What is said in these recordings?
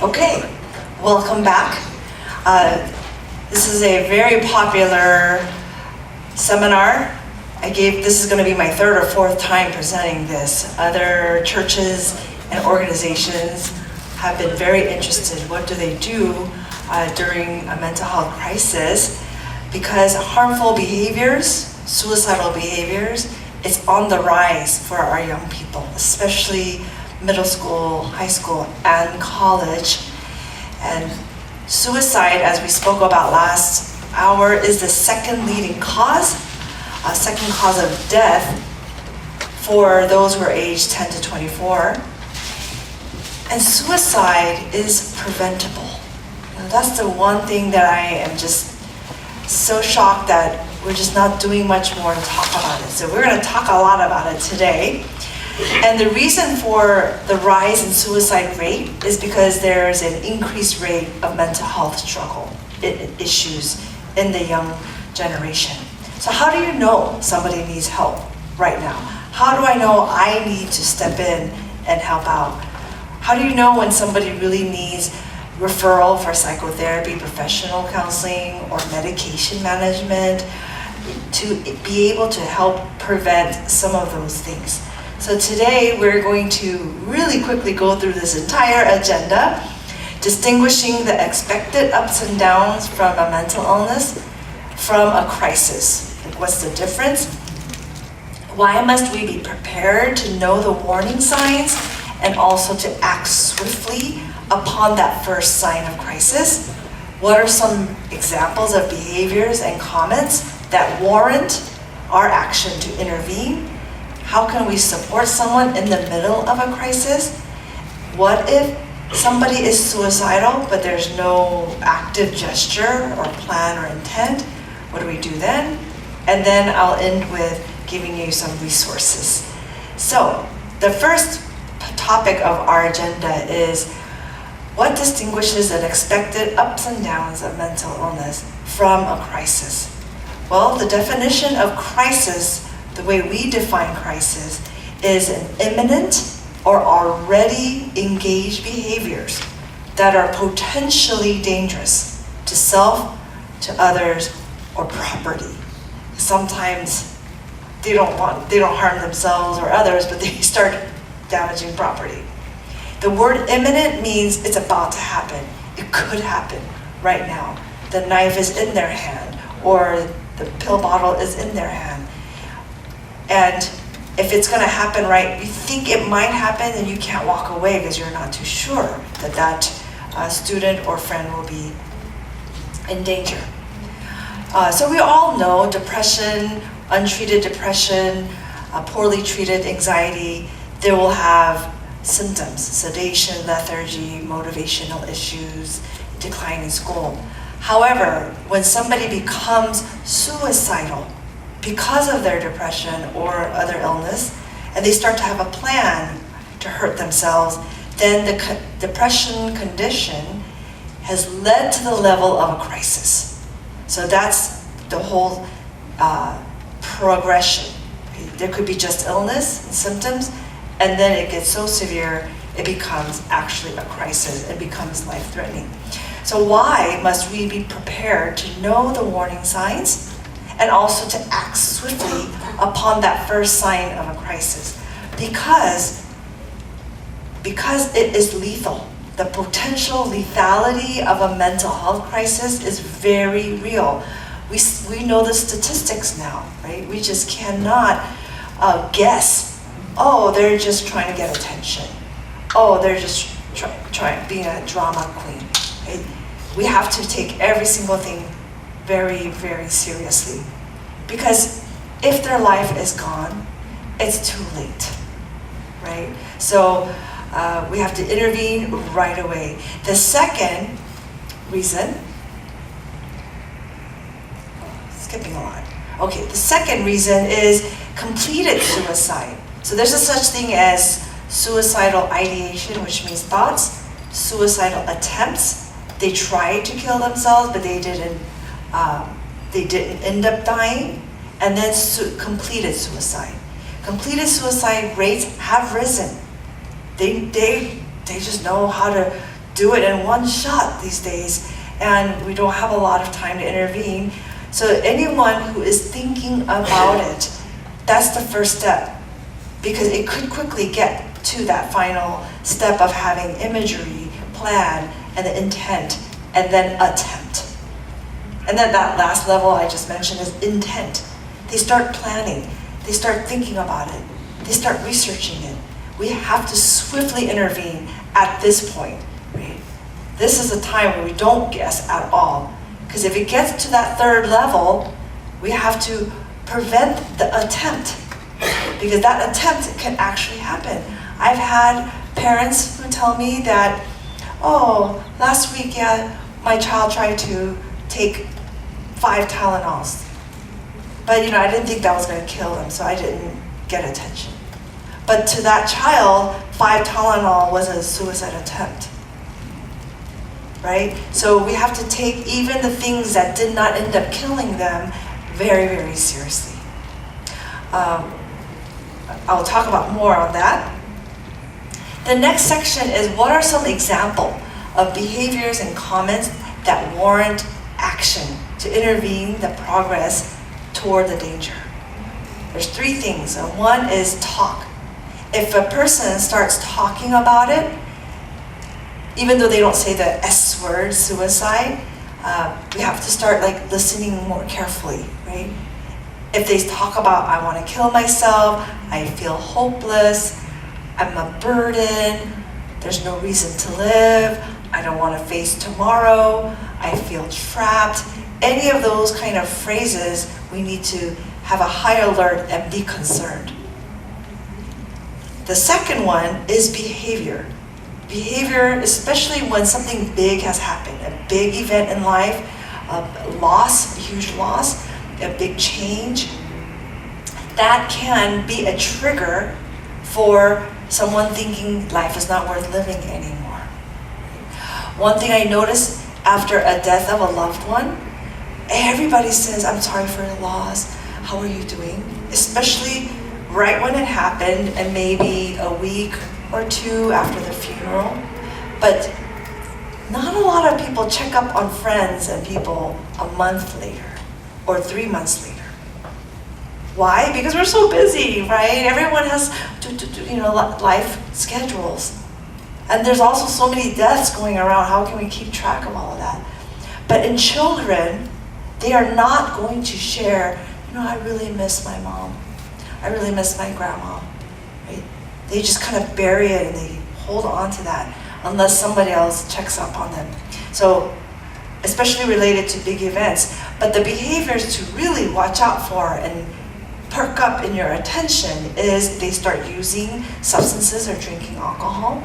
Okay, welcome back. This is a very popular seminar. This is going to be my third or fourth time presenting this. Other churches and organizations have been very interested. What do they do during a mental health crisis? Because harmful behaviors, suicidal behaviors, it's on the rise for our young people, especially middle school, high school, and college. And suicide, as we spoke about last hour, is the second leading cause, second cause of death for those who are aged 10 to 24. And suicide is preventable. That's the one thing that I am just so shocked that we're just not doing much more to talk about it. So we're going to talk a lot about it today. And the reason for the rise in suicide rate is because there's an increased rate of mental health struggle issues in the young generation. So how do you know somebody needs help right now? How do I know I need to step in and help out? How do you know when somebody really needs referral for psychotherapy, professional counseling, or medication management to be able to help prevent some of those things? So today we're going to really quickly go through this entire agenda, distinguishing the expected ups and downs from a mental illness from a crisis. Like, what's the difference? Why must we be prepared to know the warning signs and also to act swiftly upon that first sign of crisis? What are some examples of behaviors and comments that warrant our action to intervene? How can we support someone in the middle of a crisis? What if somebody is suicidal, but there's no active gesture or plan or intent? What do we do then? And then I'll end with giving you some resources. So the first topic of our agenda is what distinguishes an expected ups and downs of mental illness from a crisis? Well, the definition of crisis, the way we define crisis, is an imminent or already engaged behaviors that are potentially dangerous to self, to others, or property. Sometimes they don't harm themselves or others, but they start damaging property. The word imminent means it's about to happen. It could happen right now. The knife is in their hand, or the pill bottle is in their hand. And if it's going to happen right, you think it might happen, and you can't walk away because you're not too sure that student or friend will be in danger. So we all know depression, untreated depression, poorly treated anxiety, they will have symptoms: sedation, lethargy, motivational issues, decline in school. However, when somebody becomes suicidal because of their depression or other illness, and they start to have a plan to hurt themselves, then the depression condition has led to the level of a crisis. So that's the whole progression. There could be just illness and symptoms, and then it gets so severe, it becomes actually a crisis. It becomes life-threatening. So why must we be prepared to know the warning signs and also to act swiftly upon that first sign of a crisis? Because it is lethal. The potential lethality of a mental health crisis is very real. We know the statistics now, right? We just cannot guess. Oh, they're just trying to get attention. Oh, they're just trying being a drama queen. Right? We have to take every single thing very, very seriously. Because if their life is gone, it's too late, right? So we have to intervene right away. The second reason, skipping a lot. Okay, the second reason is completed suicide. So there's a such thing as suicidal ideation, which means thoughts, suicidal attempts. They tried to kill themselves, but they didn't end up dying. And then completed suicide. Completed suicide rates have risen. They just know how to do it in one shot these days, and we don't have a lot of time to intervene. So anyone who is thinking about it, that's the first step, because it could quickly get to that final step of having imagery, plan, and the intent, and then attempt. And then that last level I just mentioned is intent. They start planning, they start thinking about it, they start researching it. We have to swiftly intervene at this point, right? This is a time where we don't guess at all. Because if it gets to that third level, we have to prevent the attempt. Because that attempt can actually happen. I've had parents who tell me that, oh, last week, my child tried to take 5 Tylenols. But I didn't think that was going to kill them, so I didn't get attention. But to that child, 5 Tylenol was a suicide attempt. Right? So we have to take even the things that did not end up killing them very, very seriously. I'll talk about more on that. The next section is what are some examples of behaviors and comments that warrant action to intervene the progress toward the danger. There's 3 things. One is talk. If a person starts talking about it, even though they don't say the S word, suicide, we have to start listening more carefully, right? If they talk about, I want to kill myself, I feel hopeless, I'm a burden, there's no reason to live, I don't want to face tomorrow, I feel trapped. Any of those kind of phrases, we need to have a high alert and be concerned. The second one is behavior. Behavior, especially when something big has happened, a big event in life, a loss, a huge loss, a big change, that can be a trigger for someone thinking life is not worth living anymore. One thing I noticed after a death of a loved one, everybody says, I'm sorry for the loss, how are you doing? Especially right when it happened and maybe a week or 2 after the funeral. But not a lot of people check up on friends and people a month later or 3 months later. Why? Because we're so busy, right? Everyone has life schedules. And there's also so many deaths going around. How can we keep track of all of that? But in children, they are not going to share, I really miss my mom. I really miss my grandma, right? They just kind of bury it and they hold on to that unless somebody else checks up on them. So, especially related to big events. But the behaviors to really watch out for and perk up in your attention is they start using substances or drinking alcohol.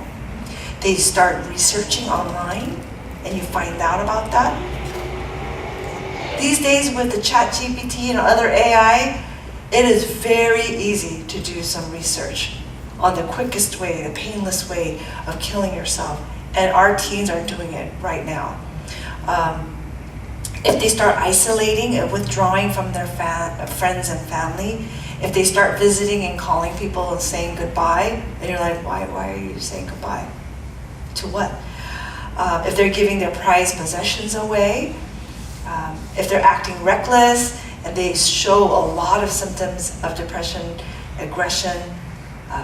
They start researching online and you find out about that. These days with the ChatGPT and other AI, it is very easy to do some research on the quickest way, the painless way of killing yourself. And our teens are doing it right now. If they start isolating and withdrawing from their friends and family, if they start visiting and calling people and saying goodbye, and you're like, why are you saying goodbye? To what? If they're giving their prized possessions away, if they're acting reckless, and they show a lot of symptoms of depression, aggression,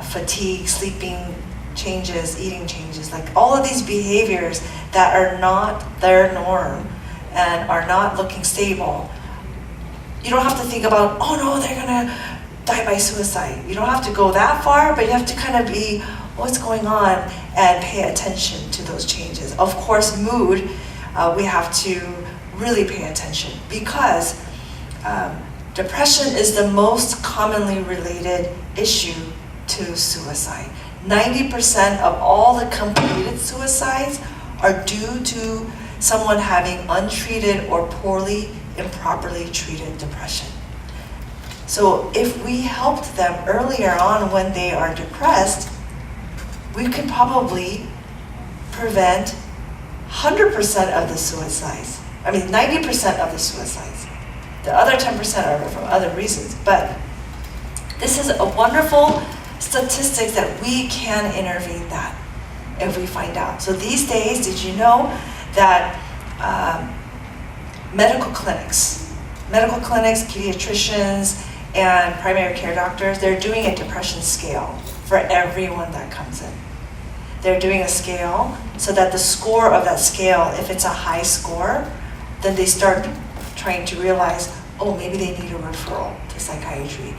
fatigue, sleeping changes, eating changes, like all of these behaviors that are not their norm and are not looking stable. You don't have to think about, oh no, they're gonna die by suicide. You don't have to go that far, but you have to kind of be, what's going on, and pay attention to those changes. Of course, mood, we have to really pay attention because depression is the most commonly related issue to suicide. 90% of all the completed suicides are due to someone having untreated or poorly, improperly treated depression. So if we helped them earlier on when they are depressed, we could probably prevent 100% of the suicides. 90% of the suicides. The other 10% are from other reasons. But this is a wonderful statistic that we can intervene that. if we find out. So these days, did you know that medical clinics, pediatricians, and primary care doctors, they're doing a depression scale for everyone that comes in. They're doing a scale so that the score of that scale, if it's a high score, then they start trying to realize, oh, maybe they need a referral to psychiatry.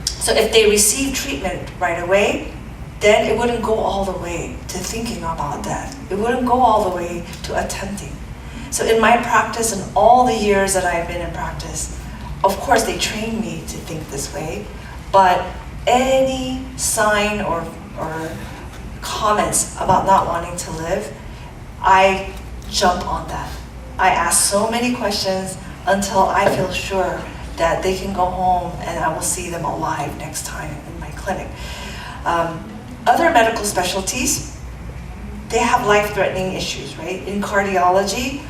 So if they receive treatment right away, then it wouldn't go all the way to thinking about that. It wouldn't go all the way to attempting. So in my practice and all the years that I've been in practice, of course they trained me to think this way, but any sign or comments about not wanting to live, I jump on that. I ask so many questions until I feel sure that they can go home and I will see them alive next time in my clinic. Other medical specialties, they have life-threatening issues, right? In cardiology,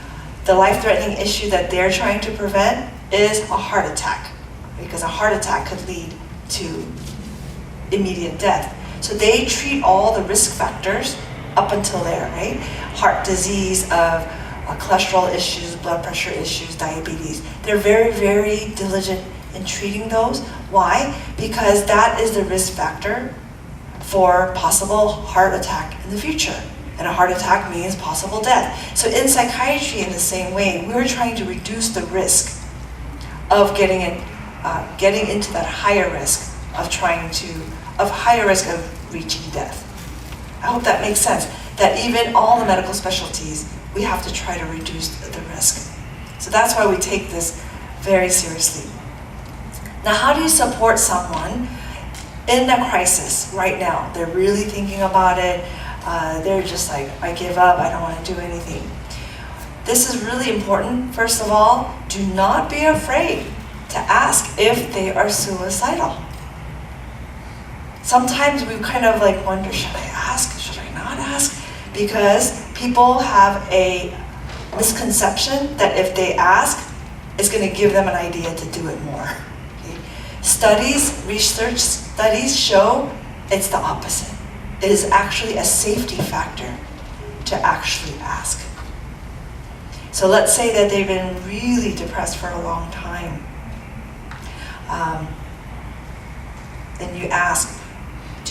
the life-threatening issue that they're trying to prevent is a heart attack, because a heart attack could lead to immediate death. So they treat all the risk factors up until there, right? Heart disease, cholesterol issues, blood pressure issues, diabetes. They're very, very diligent in treating those. Why? Because that is the risk factor for possible heart attack in the future. And a heart attack means possible death. So in psychiatry, in the same way, we're trying to reduce the risk of getting into that higher risk of reaching death. I hope that makes sense. That even all the medical specialties, we have to try to reduce the risk. So that's why we take this very seriously. Now, how do you support someone in a crisis right now? They're really thinking about it. They're just like, I give up, I don't want to do anything. This is really important. First of all, do not be afraid to ask if they are suicidal. Sometimes we kind of like wonder, should I ask? Should I not ask? Because people have a misconception that if they ask, it's going to give them an idea to do it more. Okay? Research studies show it's the opposite. It is actually a safety factor to actually ask. So let's say that they've been really depressed for a long time. And you ask,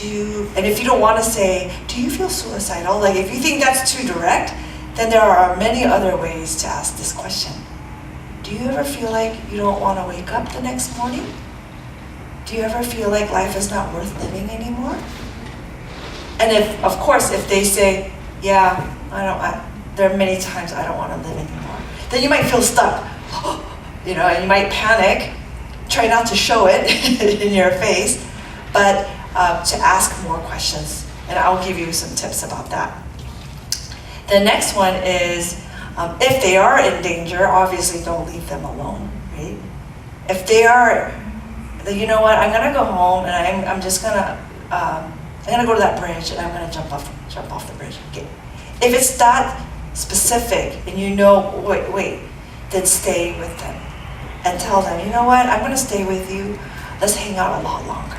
and if you don't want to say, do you feel suicidal? Like if you think that's too direct, then there are many other ways to ask this question. Do you ever feel like you don't want to wake up the next morning? Do you ever feel like life is not worth living anymore? And if they say, yeah, there are many times I don't want to live anymore, then you might feel stuck, and you might panic, try not to show it in your face, but to ask more questions. And I'll give you some tips about that. The next one is, if they are in danger, obviously don't leave them alone, right? If they are, you know what, I'm gonna go home and I'm just gonna, I'm gonna go to that bridge and I'm gonna jump off the bridge. Okay. If it's that specific and you know, wait, then stay with them and tell them, you know what, I'm gonna stay with you. Let's hang out a lot longer.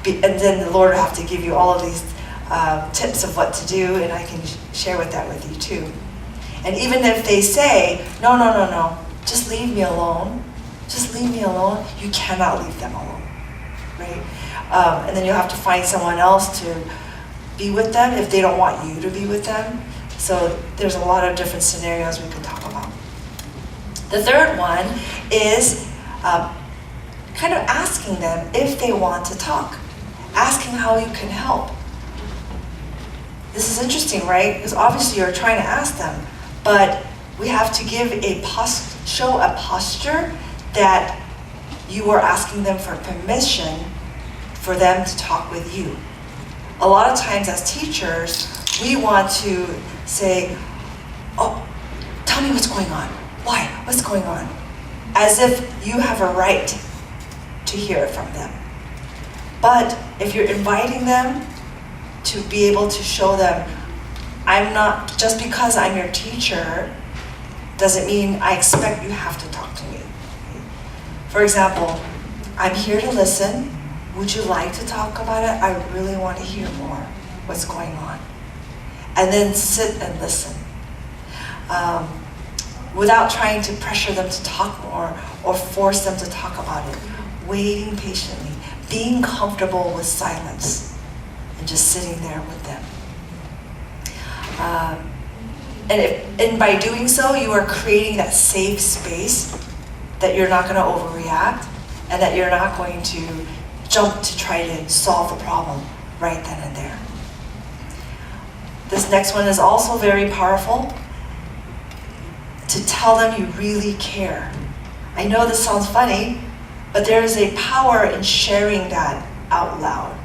Right? And then the Lord will have to give you all of these tips of what to do, and I can share that with you too. And even if they say, no, just leave me alone. Just leave me alone. You cannot leave them alone, right? And then you'll have to find someone else to be with them if they don't want you to be with them. So there's a lot of different scenarios we can talk about. The third one is kind of asking them if they want to talk. Asking how you can help. This is interesting, right? Because obviously you're trying to ask them, but we have to give show a posture that you are asking them for permission for them to talk with you. A lot of times as teachers, we want to say, oh, tell me what's going on. Why? What's going on? As if you have a right to hear it from them. But if you're inviting them to be able to show them, just because I'm your teacher, doesn't mean I expect you have to talk to me. For example, I'm here to listen, would you like to talk about it? I really want to hear more what's going on. And then sit and listen. Without trying to pressure them to talk more or force them to talk about it. Waiting patiently, being comfortable with silence, and just sitting there with them. And by doing so, you are creating that safe space that you're not going to overreact and that you're not going to jump to try to solve the problem right then and there. This next one is also very powerful. To tell them you really care. I know this sounds funny, but there is a power in sharing that out loud.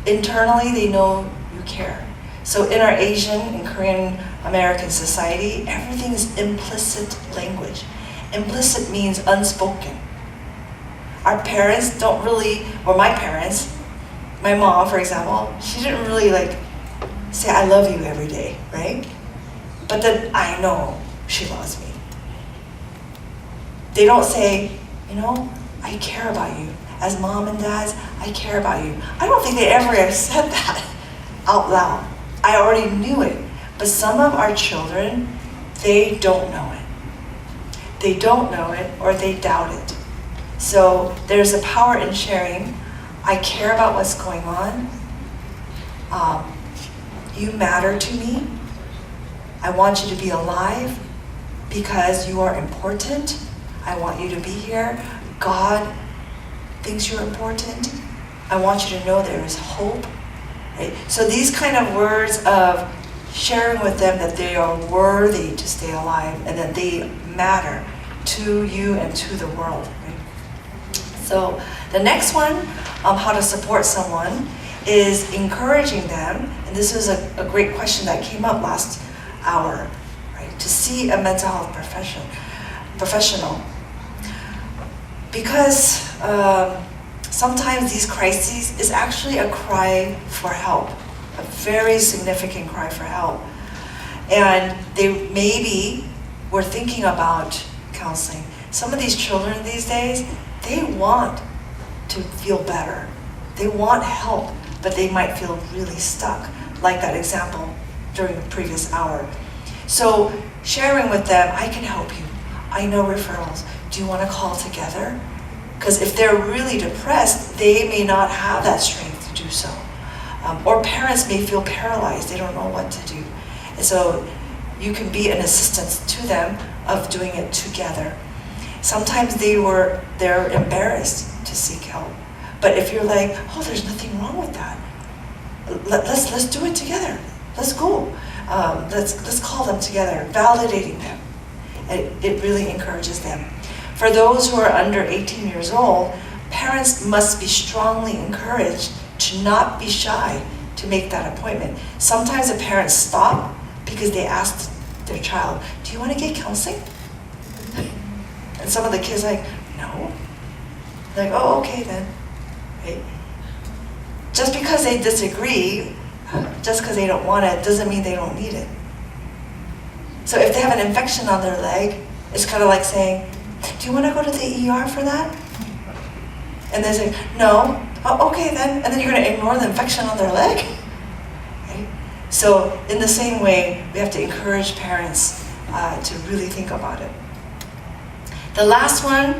Internally, they know you care. So in our Asian and Korean American society, everything is implicit language. Implicit means unspoken. Our parents don't really, or my parents, my mom, for example, she didn't really say I love you every day, right? But then I know she loves me. They don't say, I care about you. As mom and dads, I care about you. I don't think they ever have said that out loud. I already knew it. But some of our children, they don't know it. They don't know it or they doubt it. So there's a power in sharing. I care about what's going on. You matter to me. I want you to be alive because you are important. I want you to be here. God thinks you're important. I want you to know there is hope. Right? So these kind of words of sharing with them that they are worthy to stay alive and that they matter to you and to the world. Right? So the next one, how to support someone, is encouraging them. And this is a great question that came up last hour. To see a mental health professional. Because sometimes these crises is actually a cry for help, a very significant cry for help. And they maybe were thinking about counseling. Some of these children these days, they want to feel better. They want help, but they might feel really stuck, like that example during the previous hour. So sharing with them, I can help you. I know referrals. Do you want to call together? Because if they're really depressed, they may not have that strength to do so. Or parents may feel paralyzed. They don't know what to do. And so you can be an assistance to them of doing it together. Sometimes they're embarrassed to seek help. But if you're like, oh, there's nothing wrong with that. Let's do it together. Let's go. Let's call them together, validating them. It really encourages them. For those who are under 18 years old, parents must be strongly encouraged to not be shy to make that appointment. Sometimes the parents stop because they asked their child, do you want to get counseling? And some of the kids are like, no. They're like, oh, okay then. Right? Just because they disagree, just because they don't want it, doesn't mean they don't need it. So if they have an infection on their leg, it's kind of like saying, do you want to go to the ER for that? And they say, no. Oh, okay then. And then you're going to ignore the infection on their leg? Right? So in the same way, we have to encourage parents to really think about it. The last one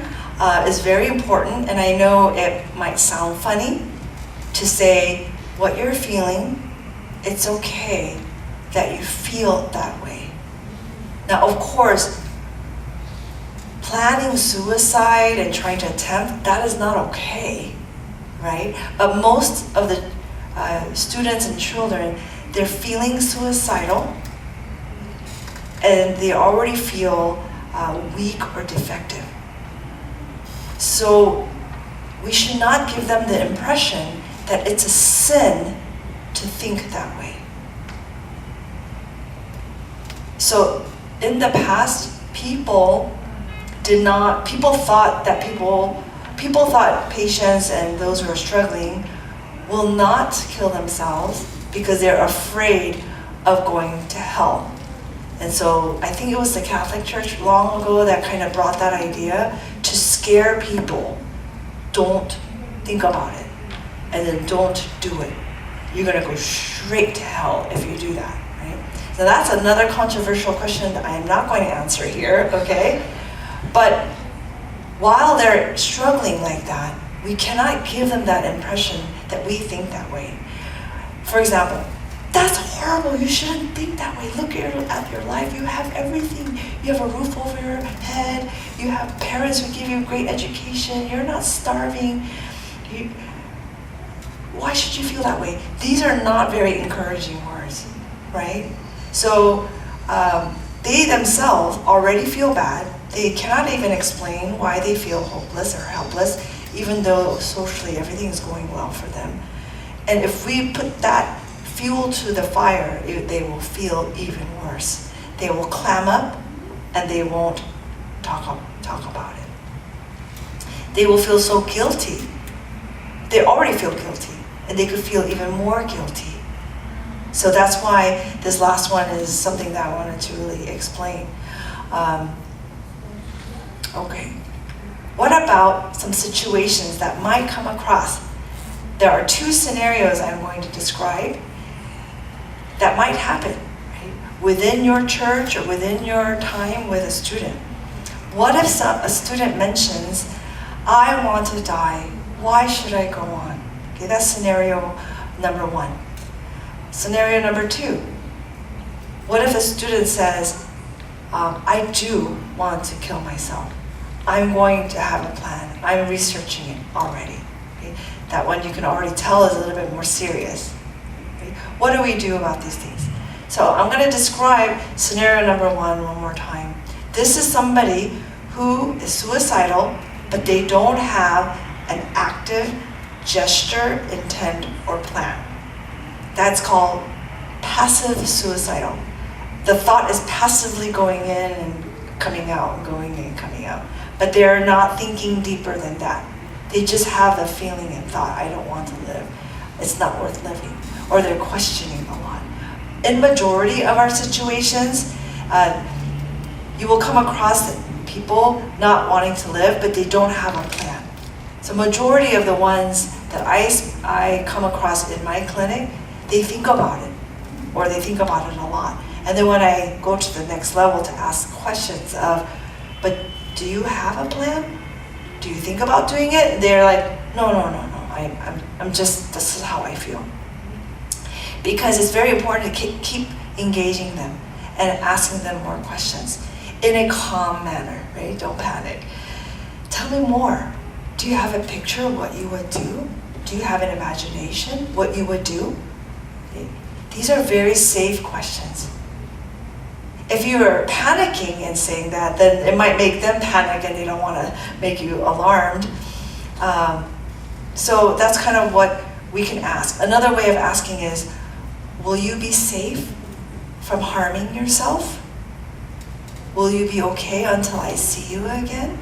is very important, and I know it might sound funny to say what you're feeling. It's okay that you feel that way. Now, of course, planning suicide and trying to attempt, that is not okay, right? But most of the students and children, they're feeling suicidal and they already feel weak or defective. So we should not give them the impression that it's a sin to think that way. So in the past, people thought patients and those who are struggling will not kill themselves because they're afraid of going to hell. And so I think it was the Catholic Church long ago that kind of brought that idea to scare people. Don't think about it. and then don't do it. You're going to go straight to hell if you do that, right? So that's another controversial question that I am not going to answer here, okay? But while they're struggling like that, we cannot give them that impression that we think that way. For example, that's horrible, you shouldn't think that way. Look at your life, you have everything. You have a roof over your head, you have parents who give you great education, you're not starving. Why should you feel that way? These are not very encouraging words, right? So they themselves already feel bad. They cannot even explain why they feel hopeless or helpless, even though socially everything is going well for them. And if we put that fuel to the fire, they will feel even worse. They will clam up and they won't talk about it. They will feel so guilty. They already feel guilty, and they could feel even more guilty. So that's why this last one is something that I wanted to really explain. Okay. What about some situations that might come across? There are two scenarios I'm going to describe that might happen, right? Within your church or within your time with a student. What if a student mentions, I want to die, why should I go on? Okay, that's scenario number one. Scenario number two, what if a student says, I do want to kill myself. I'm going to have a plan. I'm researching it already. Okay? That one you can already tell is a little bit more serious. Okay? What do we do about these things? So I'm going to describe scenario number one more time. This is somebody who is suicidal, but they don't have an active gesture, intent, or plan. That's called passive suicidal. The thought is passively going in and coming out, and going in and coming out. But they're not thinking deeper than that. They just have the feeling and thought, I don't want to live. It's not worth living. Or they're questioning a lot. In majority of our situations, you will come across people not wanting to live, but they don't have a plan. So majority of the ones that I come across in my clinic, they think about it, or they think about it a lot. And then when I go to the next level to ask questions of, but do you have a plan? Do you think about doing it? They're like, no. I'm just, this is how I feel. Because it's very important to keep engaging them and asking them more questions in a calm manner, right? Don't panic. Tell me more. Do you have a picture of what you would do? Do you have an imagination what you would do? These are very safe questions. If you're panicking and saying that, then it might make them panic and they don't want to make you alarmed. So that's kind of what we can ask. Another way of asking is, will you be safe from harming yourself? Will you be okay until I see you again?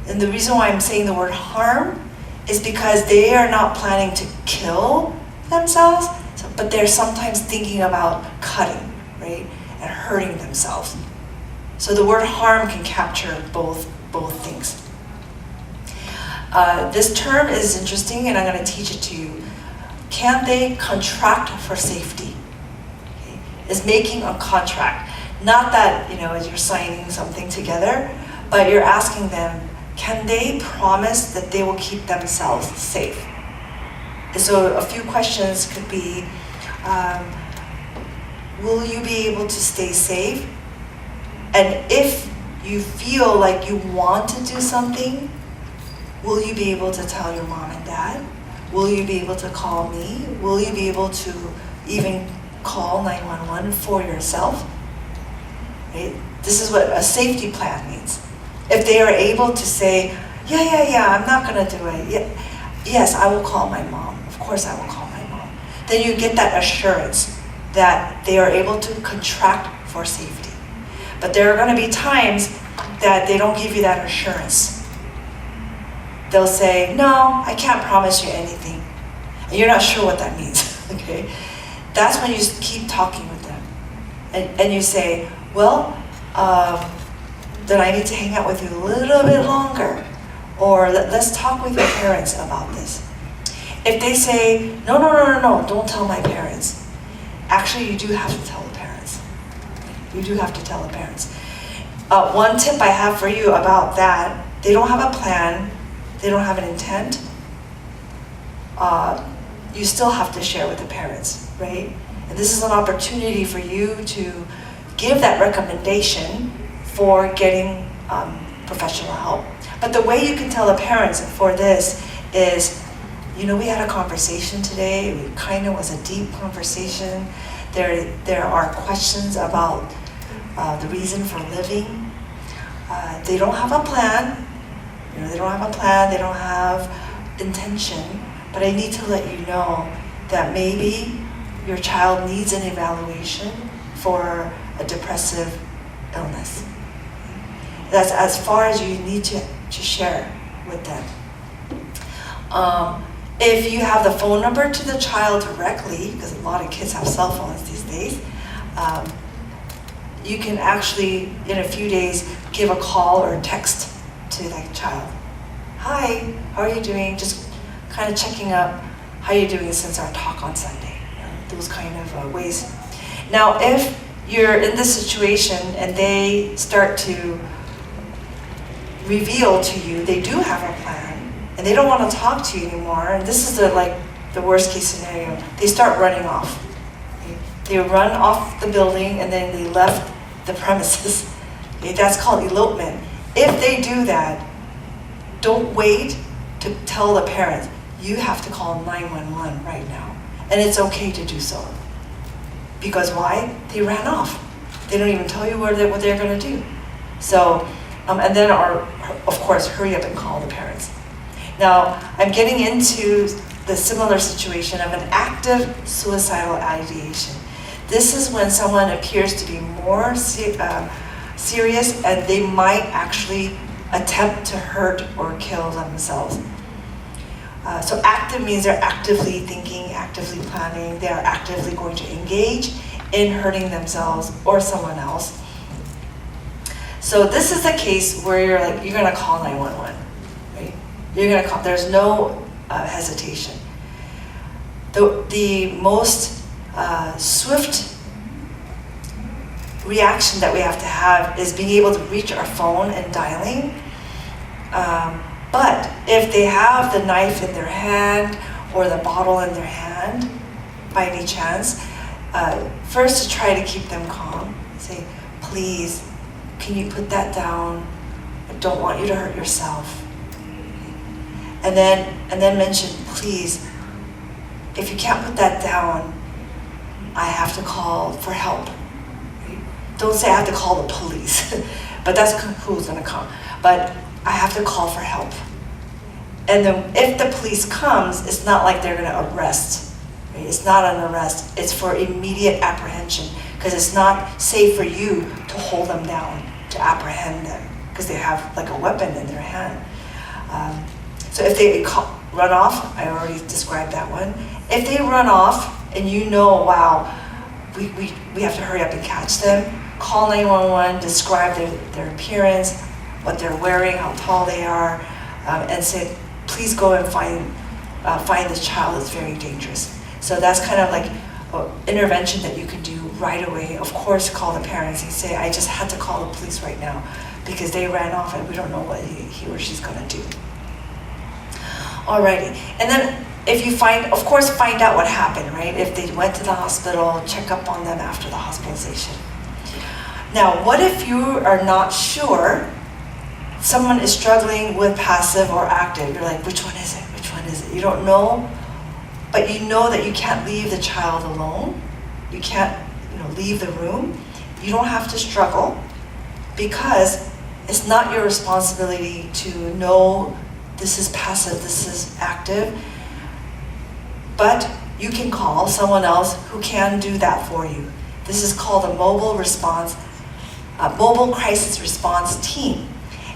And the reason why I'm saying the word harm is because they are not planning to kill themselves, but they're sometimes thinking about cutting, right? And hurting themselves. So the word harm can capture both things. This term is interesting, and I'm going to teach it to you. Can they contract for safety? Okay. Is making a contract. Not that, you're signing something together, but you're asking them, can they promise that they will keep themselves safe? And so a few questions could be, will you be able to stay safe? And if you feel like you want to do something, will you be able to tell your mom and dad? Will you be able to call me? Will you be able to even call 911 for yourself? Right? This is what a safety plan means. If they are able to say, yeah, I'm not going to do it. Yes, I will call my mom. Of course I will call my mom. Then you get that assurance that they are able to contract for safety. But there are going to be times that they don't give you that assurance. They'll say, no, I can't promise you anything. And you're not sure what that means, okay? That's when you just keep talking with them. And you say, well, then I need to hang out with you a little bit longer. Or let's talk with your parents about this. If they say, no, don't tell my parents. Actually, you do have to tell the parents. You do have to tell the parents. One tip I have for you about that, they don't have a plan, they don't have an intent. You still have to share with the parents, right? And this is an opportunity for you to give that recommendation for getting professional help. But the way you can tell the parents for this is, we had a conversation today. It kind of was a deep conversation. There are questions about the reason for living. They don't have a plan. They don't have a plan. They don't have intention. But I need to let you know that maybe your child needs an evaluation for a depressive illness. That's as far as you need to share with them. If you have the phone number to the child directly, because a lot of kids have cell phones these days, you can actually, in a few days, give a call or a text to that child. Hi, how are you doing? Just kind of checking up how you're doing since our talk on Sunday. Those kind of ways. Now, if you're in this situation and they start to reveal to you they do have a plan and they don't want to talk to you anymore, and this is the worst case scenario, they start running off. They run off the building and then they left the premises. That's called elopement. If they do that, don't wait to tell the parents. You have to call 911 right now. And it's okay to do so. Because why? They ran off. They don't even tell you what they're going to do. So, and then of course, hurry up and call the parents. Now, I'm getting into the similar situation of an active suicidal ideation. This is when someone appears to be more serious and they might actually attempt to hurt or kill themselves. So active means they're actively thinking, actively planning, they are actively going to engage in hurting themselves or someone else. So this is a case where you're going to call 911, right? You're going to call, there's no hesitation. The most swift reaction that we have to have is being able to reach our phone and dialing. But if they have the knife in their hand or the bottle in their hand, by any chance, first to try to keep them calm, say, please, can you put that down? I don't want you to hurt yourself. And then mention, please, if you can't put that down, I have to call for help. Don't say I have to call the police, but that's who's gonna come. But I have to call for help. And then if the police comes, it's not like they're gonna arrest. Right? It's not an arrest, it's for immediate apprehension, because it's not safe for you to hold them down, to apprehend them, because they have like a weapon in their hand. So if they run off, I already described that one. If they run off and you know, wow, we have to hurry up and catch them, call 911, describe their appearance, what they're wearing, how tall they are, and say, please go and find this child, it's very dangerous. So that's kind of like an intervention that you can do right away. Of course, call the parents and say, I just had to call the police right now because they ran off and we don't know what he or she's gonna do. Alrighty, and then if you find out what happened, right? If they went to the hospital, check up on them after the hospitalization. Now, what if you are not sure someone is struggling with passive or active? You're like, which one is it? Which one is it? You don't know, but you know that you can't leave the child alone. You can't, leave the room. You don't have to struggle because it's not your responsibility to know this is passive, this is active. But you can call someone else who can do that for you. This is called a mobile crisis response team.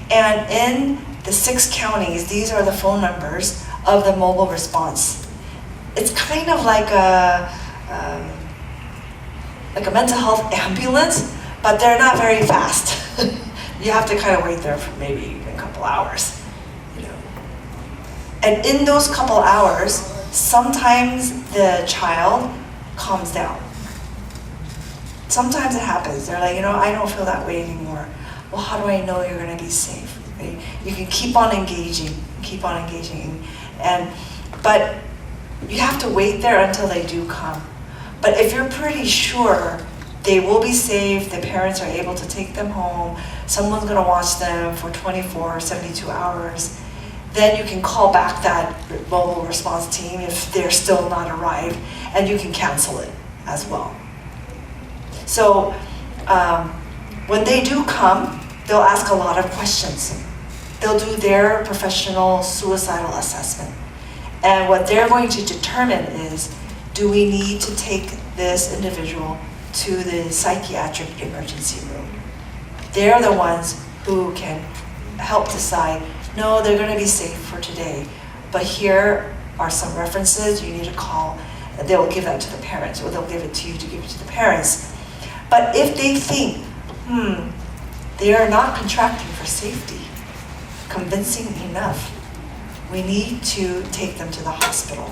And in the 6 counties, these are the phone numbers of the mobile response. It's kind of like a mental health ambulance, but they're not very fast. You have to kind of wait there for maybe a couple hours. And in those couple hours, sometimes the child calms down. Sometimes it happens. They're like, I don't feel that way anymore. Well, how do I know you're going to be safe? Right? You can keep on engaging, but you have to wait there until they do come. But if you're pretty sure they will be safe, the parents are able to take them home, someone's going to watch them for 24, 72 hours, then you can call back that mobile response team if they're still not arrived, and you can cancel it as well. So when they do come, they'll ask a lot of questions. They'll do their professional suicidal assessment. And what they're going to determine is, do we need to take this individual to the psychiatric emergency room? They're the ones who can help decide, no, they're going to be safe for today, but here are some references you need to call. They'll give that to the parents, or they'll give it to you to give it to the parents. But if they think, they are not contracting for safety, convincing enough, we need to take them to the hospital.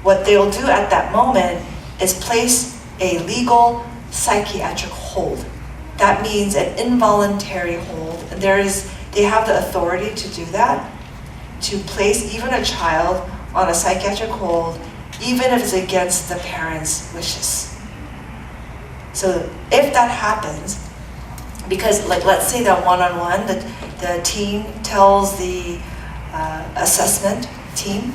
What they'll do at that moment is place a legal psychiatric hold. That means an involuntary hold. And they have the authority to do that, to place even a child on a psychiatric hold, even if it's against the parents' wishes. So if that happens, because let's say that one-on-one, the team tells the assessment team,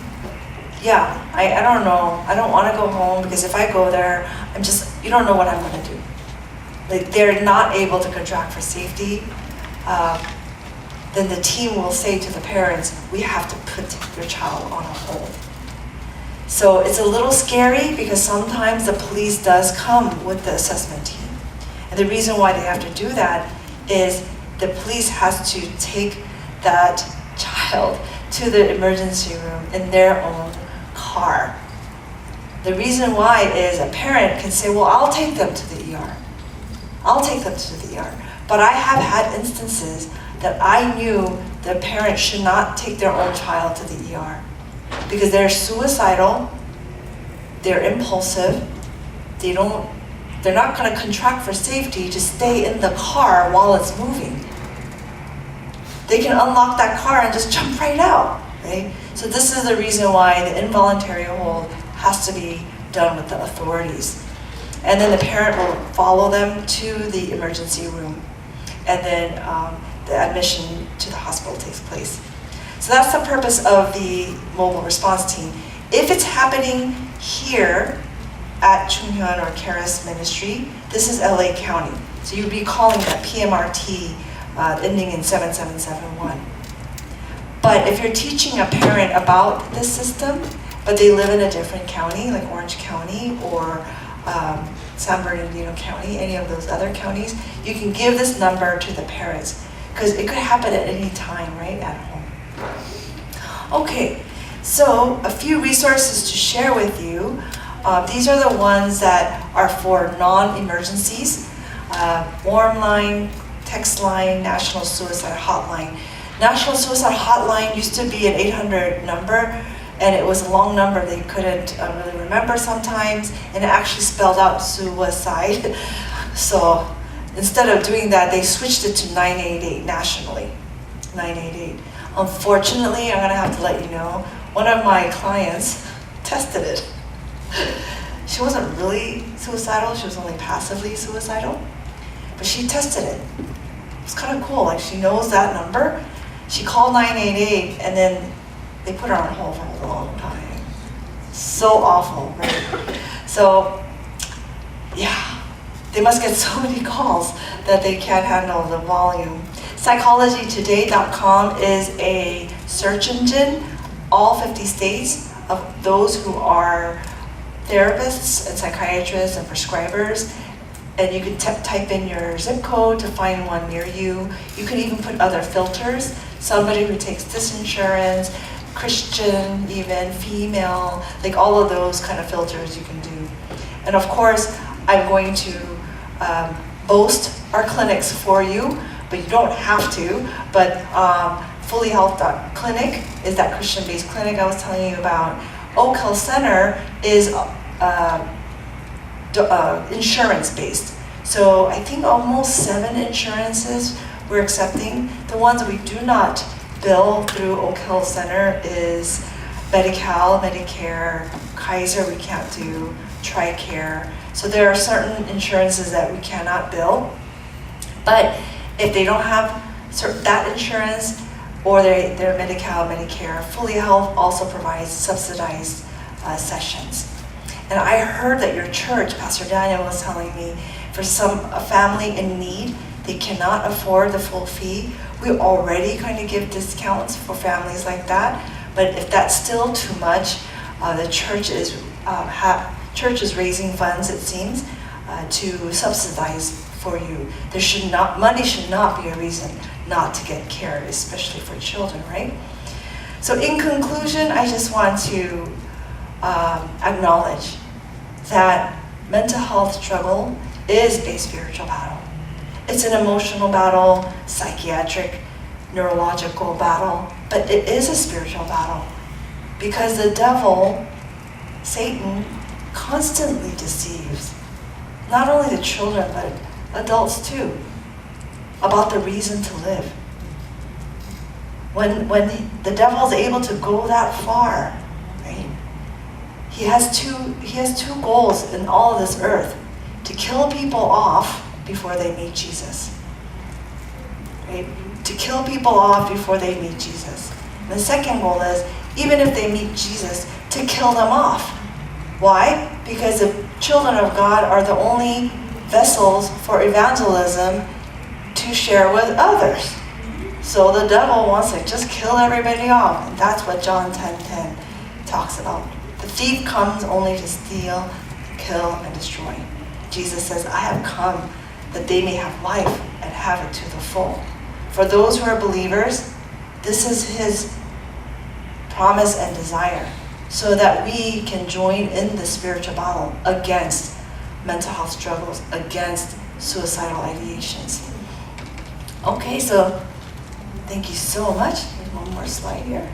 I don't know, I don't want to go home, because if I go there, you don't know what I'm going to do. They're not able to contract for safety. Then the team will say to the parents, we have to put your child on a hold. So it's a little scary, because sometimes the police does come with the assessment team. And the reason why they have to do that is the police has to take that child to the emergency room in their own car. The reason why is a parent can say, well, I'll take them to the ER. But I have had instances that I knew the parent should not take their own child to the ER because they're suicidal, they're impulsive, they're not going to contract for safety to stay in the car while it's moving. They can unlock that car and just jump right out, right? So this is the reason why the involuntary hold has to be done with the authorities. And then the parent will follow them to the emergency room. And then the admission to the hospital takes place. So that's the purpose of the mobile response team. If it's happening here at Chunghyun or Charis Ministry, this is LA County. So you'd be calling that PMRT ending in 7771. But if you're teaching a parent about this system, but they live in a different county, like Orange County or San Bernardino County, any of those other counties, you can give this number to the parents because it could happen at any time, right, at home. Okay, so a few resources to share with you. These are the ones that are for non-emergencies. Warm line, text line, National Suicide Hotline. National Suicide Hotline used to be an 800 number, and it was a long number they couldn't really remember sometimes, and it actually spelled out suicide. So instead of doing that, they switched it to 988 nationally, 988. Unfortunately, I'm gonna have to let you know, one of my clients tested it. She wasn't really suicidal, she was only passively suicidal, but she tested it. It's kind of cool, like she knows that number. She called 988 and then they put her on hold for a long time. So awful, right? So, yeah, they must get so many calls that they can't handle the volume. PsychologyToday.com is a search engine, all 50 states of those who are therapists and psychiatrists and prescribers. And you can type in your zip code to find one near you. You can even put other filters. Somebody who takes this insurance, Christian even, female, like all of those kind of filters you can do. And of course, I'm going to boast our clinics for you, but you don't have to. But fullyhealth.clinic is that Christian-based clinic I was telling you about. Oak Hill Center is insurance-based. So I think almost 7 insurances we're accepting. The ones we do not bill through Oak Hill Center is Medi-Cal, Medicare, Kaiser we can't do, TRICARE. So there are certain insurances that we cannot bill. But if they don't have that insurance, or their Medi-Cal, Medicare, Fully Health also provides subsidized sessions. And I heard that your church, Pastor Daniel was telling me, for a family in need, they cannot afford the full fee. We already kind of give discounts for families like that, but if that's still too much, the church is raising funds, it seems, to subsidize for you. Money should not be a reason not to get care, especially for children, right? So in conclusion, I just want to acknowledge that mental health struggle is a spiritual battle. It's an emotional battle, psychiatric, neurological battle, but it is a spiritual battle because the devil, Satan, constantly deceives not only the children but adults too about the reason to live. When the devil is able to go that far, right? He has two goals in all of this earth: to kill people off before they meet Jesus. Right? To kill people off before they meet Jesus. And the second goal is, even if they meet Jesus, to kill them off. Why? Because the children of God are the only vessels for evangelism to share with others. So the devil wants to just kill everybody off. And that's what John 10:10 talks about. The thief comes only to steal, kill, and destroy. Jesus says, I have come that they may have life and have it to the full. For those who are believers, this is his promise and desire, so that we can join in the spiritual battle against mental health struggles, against suicidal ideations. Okay, so thank you so much. There's one more slide here.